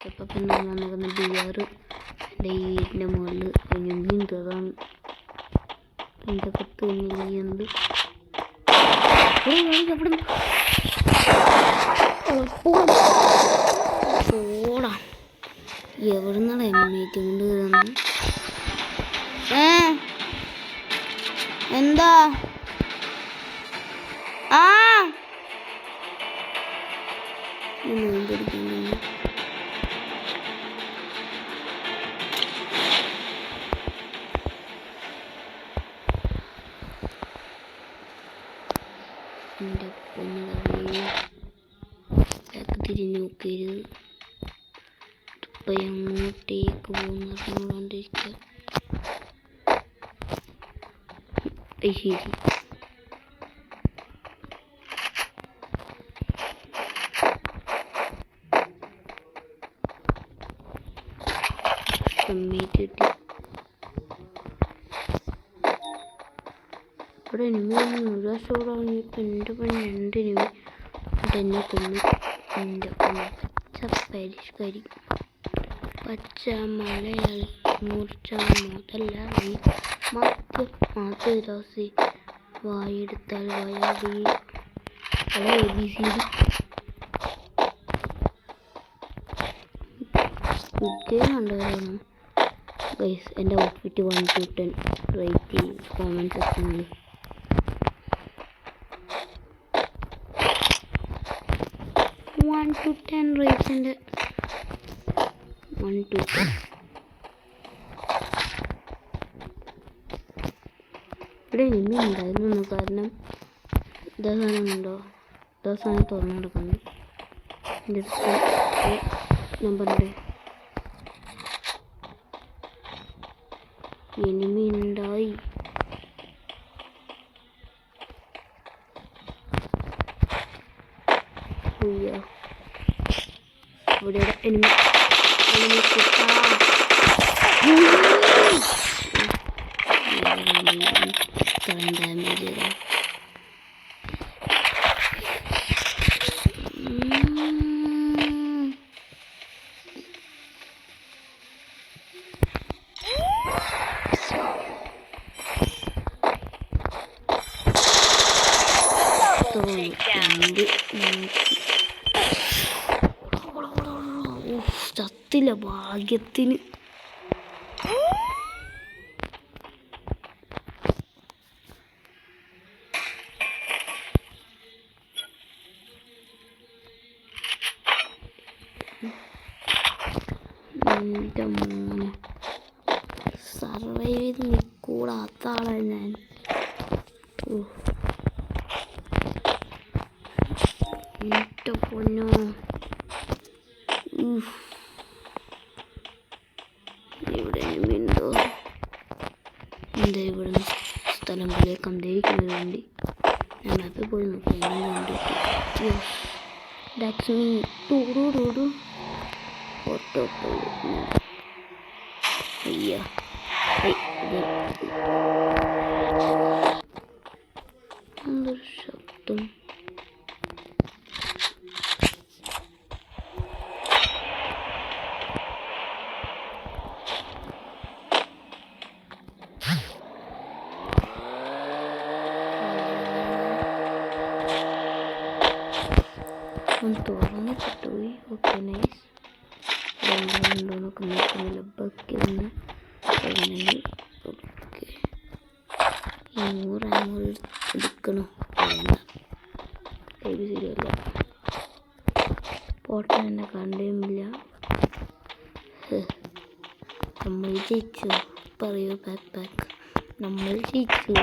ഇപ്പം പിന്നെ നമ്മൾ നോക്കുന്ന ബിയർ എൻ്റെ ഈ വീടിൻ്റെ മുകളിൽ കഴിഞ്ഞ് നീന്തതാണ് എൻ്റെ പത്ത് കഴിഞ്ഞിരിക്കുന്നത് ഓടാ എവിടെ നിന്നാണ് എമ്മേറ്റ് കൊണ്ട് കയറുന്നത് എന്താ നോമ്പടിക്കുന്നു എൻ്റെ പൊന്നുകളെ തിരിഞ്ഞു നോക്കരുത് ഇപ്പം അങ്ങോട്ടേക്ക് പോകുന്നതുകൊണ്ടിരിക്കുക ശരി കമ്മിറ്റിട്ട് ഇവിടെ ഇനിമി ഒരു പ്രാവശ്യം ഇപ്പം എൻ്റെ പണി 2 ഇനിമി എന്നെ കൊന്നു എൻ്റെ പച്ച പരിഷ്കരി പച്ച മലയാളി മൂർച്ച മുതലാളി മാതൃരാസി വായെടുത്താൽ വയാടി അല്ല ABC കണ്ടതാണ് ഗൈസ്. എൻ്റെ ഔട്ട്ഫിറ്റ് 1 to 10 റേറ്റ് ചെയ്യും കോമൻറ്റ് സെക്ഷനിൽ. റേറ്റ്സ് എൻ്റെ 1 to 10. ഇവിടെ ഇനിമി ഉണ്ടായിരുന്നു കാരണം ഇതാ സാധനം ഉണ്ടോ, ഇതാ സാധനം തുറന്നു കൊടുക്കുന്നു. നമ്പറിൻ്റെ എനിമി ഉണ്ടായി. ഇവിടെ എനിമി ഡാമേജ് ചെയ്ത ചത്തില്ല ഭാഗ്യത്തിന്. എൻ്റെ മോനെ സർവൈവ് ചെയ്ത് നിൽക്കൂടാത്ത ആളാണ് ഞാൻ. എൻ്റെ പൊന്നോ ഇവിടെ ഉണ്ടോ? എന്താ ഇവിടുന്ന് സ്ഥലം പോലെ കണ്ടിരിക്കുന്നത് വേണ്ടി ഞാനത് പോയി നോക്കി. ദാറ്റ്സ് മീ ടൂടു ഫോട്ടോ അയ്യ എന്തൊരു ശബ്ദം. തുറന്ന് കിട്ടുപോയി. Okay nice. രണ്ടോന്നൊക്കെ നോക്കുന്നില്ല ബക്കിന്ന് ഓക്കെ. 100 ആമൂർ എടുക്കണോ വേണ്ട, ശരിയല്ല. പോട്ടൻ എന്നെ കണ്ടേമില്ല. നമ്മൾ ജയിച്ചു പറയൂ ബാക്ക് നമ്മൾ ജയിച്ചു.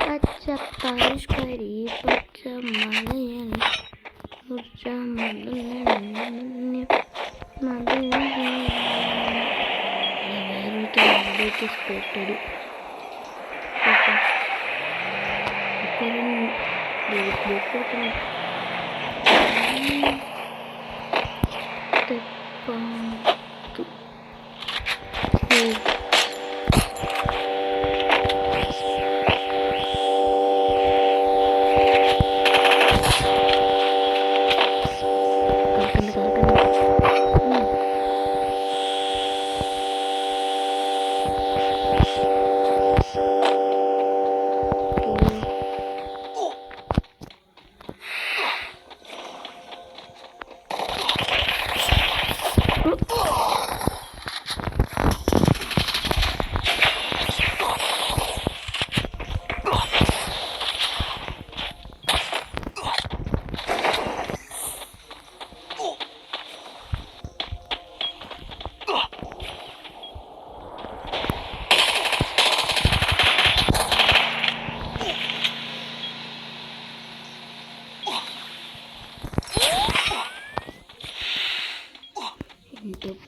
പച്ച പരിഷ്കരി പച്ച മലയണി വേറൊരു സ്പോട്ടൊരു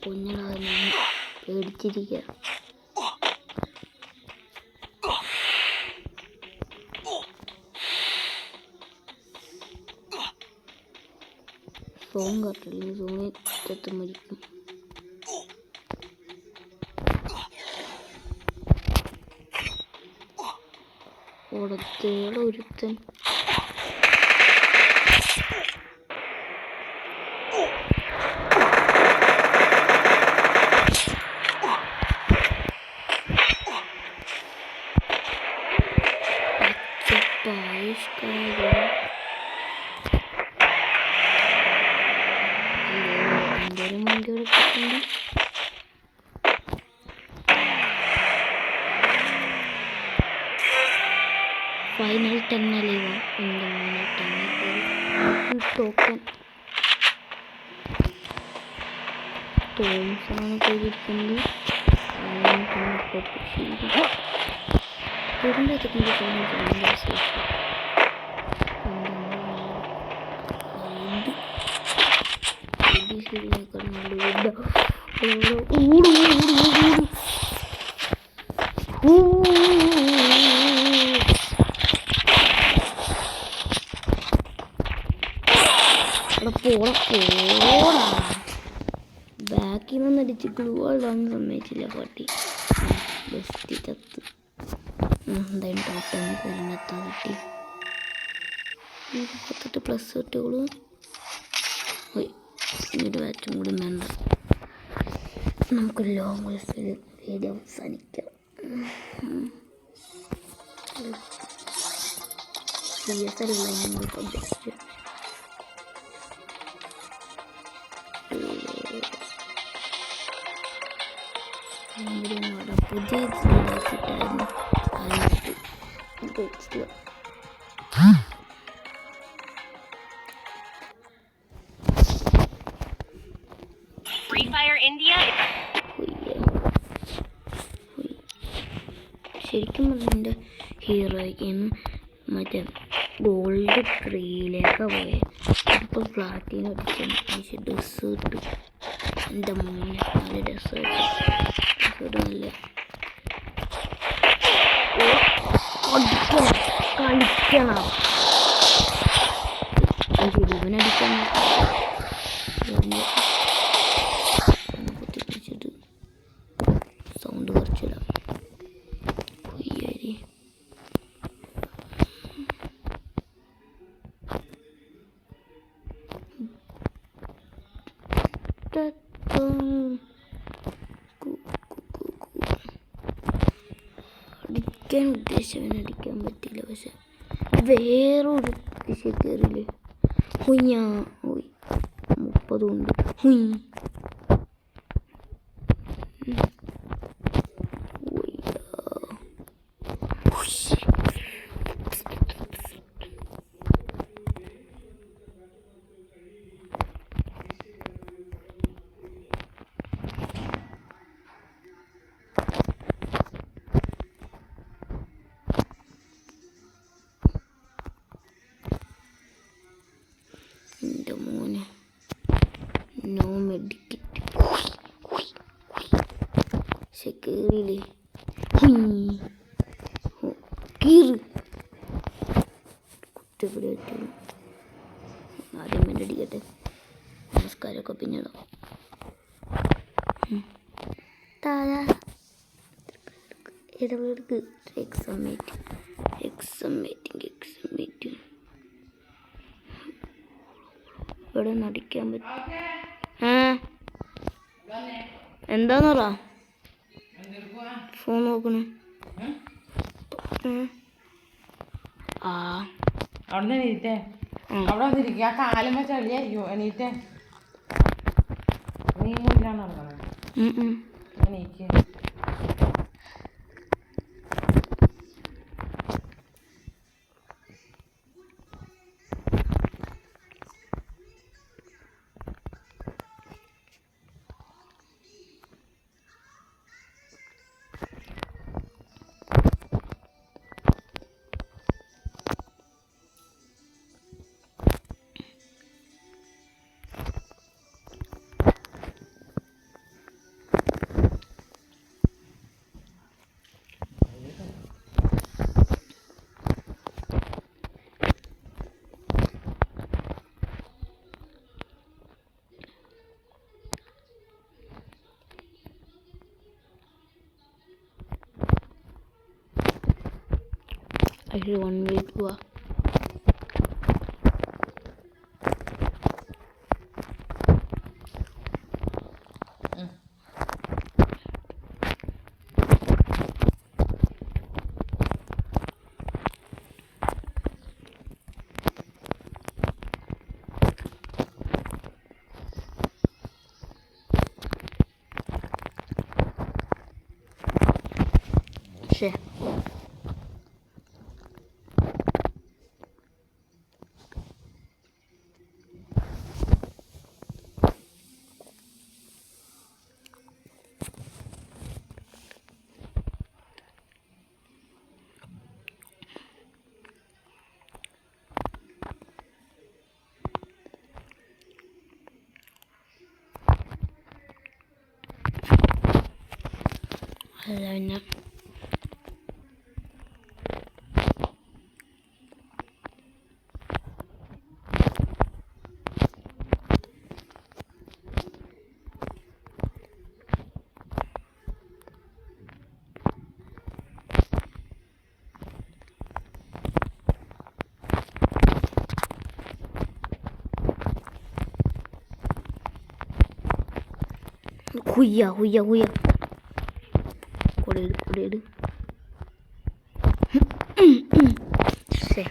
പൊന്നളാണ് പേടിച്ചിരിക്കുക. സോങ് കാട്ടില്ല, സോങ് ചത്ത് മരിക്കും. ഓടത്തേടെ ഒരുത്തൻ ഫൈനൽ 10 അല്ലേ ടോക്കൺ തോംസാണ് പോയിരിക്കുന്നത്. ബാക്കിൽ നിന്ന് അടിച്ച് ഗ്ലൂവാളാൻ സമ്മതിച്ചില്ല പാട്ടി. ബെസ്റ്റ് ചത്ത് എന്തായാലും ടോട്ടം കൊല്ലത്താ കിട്ടി. 28 + ഒറ്റകള് പോയി. ഒരു ബാറ്റും കൂടി വേണ്ട. നമുക്ക് ലോങ് ലിസ്റ്റിൽ വീഡിയോ അവസാനിക്കാം. CSL ബെസ്റ്റ് പുതിയ ഉണ്ടാക്കിയിട്ടായിരുന്നു. ശരിക്കും പറഞ്ഞ ഹീറോയ്ക്കാണ് മറ്റേ ഗോൾഡ് 3യിലേക്കാണ് പോയത്. ഇപ്പം പ്ലാറ്റിനം അടിച്ചാണ്. പക്ഷേ ഡ്രസ്സ് കിട്ടും. എൻ്റെ മോനെ നല്ല രസമായിട്ട് നല്ല കളിക്കണം. ഇവനടിക്കണം കുത്തിപ്പിടിച്ചിട്ട് സൗണ്ട് കുറച്ചിടാം. കൊയ്യാരി അടിക്കാൻ ഉദ്ദേശിച്ചവന് അടിക്കാൻ പറ്റില്ല. പക്ഷെ വേറൊരു ദിശ കയറില്ലേ. ഹുയ്യാ ഹുയ് 30 ഉണ്ട്. ഹുയ് നോ മെഡിക്കറ്റ്. പക്ഷെ കീറിയില്ലേ, കീറ് കുത്തിപ്പിടി പറ്റും. ആദ്യം മെഡടിക്കട്ടെ, നമസ്കാരമൊക്കെ പിന്നിടാം. താഴെ ഇടപെടുക്ക്. എക്സാം മീറ്റിംഗ് ഇവിടെ നടിക്കാൻ പറ്റും. എന്താന്നറ ഫോൺ നോക്കണേ. അവിടെ എണീറ്റേ, അവിടെ വന്നിരിക്കുക. ആ കാലം ചളിയായിരിക്കോ? എണീറ്റേ, നീ മുന്നിലാണ് നടക്കണേ. എണീക്ക്. അതിൽ 1 week പോവാ. ശേ അല്ല പിന്നെ ഹുയ്യ കൊടയിട്. ശേ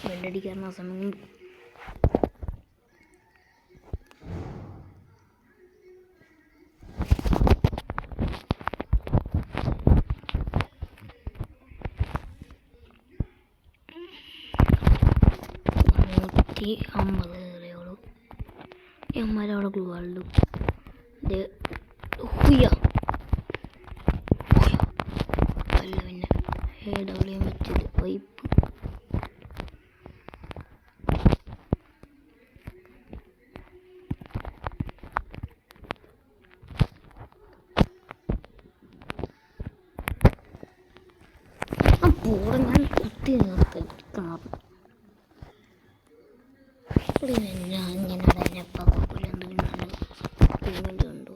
വെള്ളടിക്കാറുന്ന സമയം ൂള്ളൂ. അമ്മമാരവിടെ ഗ്ലൂവാളും ഹുയ്യ അല്ല പിന്നെ ഡബ്ല്യം വെച്ചത് വൈപ്പ്. അപ്പോൾ ഞാൻ കുത്തി നിർത്തിക്കാറ് ഞാൻ ഇങ്ങനെ അടഞ്ഞപ്പോൾ എന്തെങ്കിലും പേയ്മെൻ്റ് ഉണ്ടോ?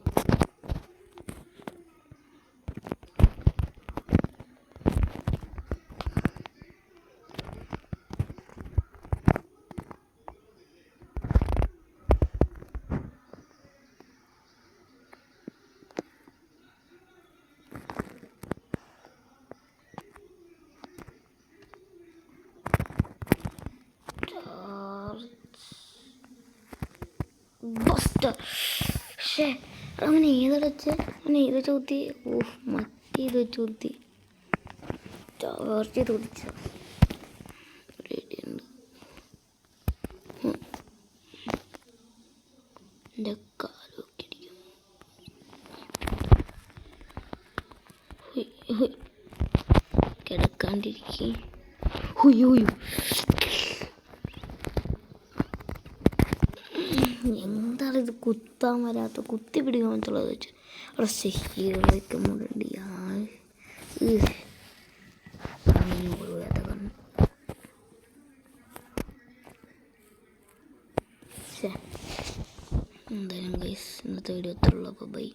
പക്ഷേ അങ്ങനെ ഏത് ചോദ്യ മറ്റേത് ചോദ്യ ചാർജ് തുടിച്ച റെഡിയുണ്ട്. എൻ്റെ കാലൊക്കെ അടിക്കും. കിടക്കാണ്ടിരിക്കും. എന്താണ് ഇത് കുത്താൻ വരാത്ത കുത്തി പിടിക്കാൻ പറ്റുള്ളത് വെച്ച് അവിടെ ശരികൾ വയ്ക്കുമ്പോഴുണ്ട് വരാത്ത കണ്ണ് എന്തായാലും ഗൈസ് ഇന്നത്തെ വീഡിയോ എത്ര ഉള്ളൂ. അപ്പോൾ ബൈ.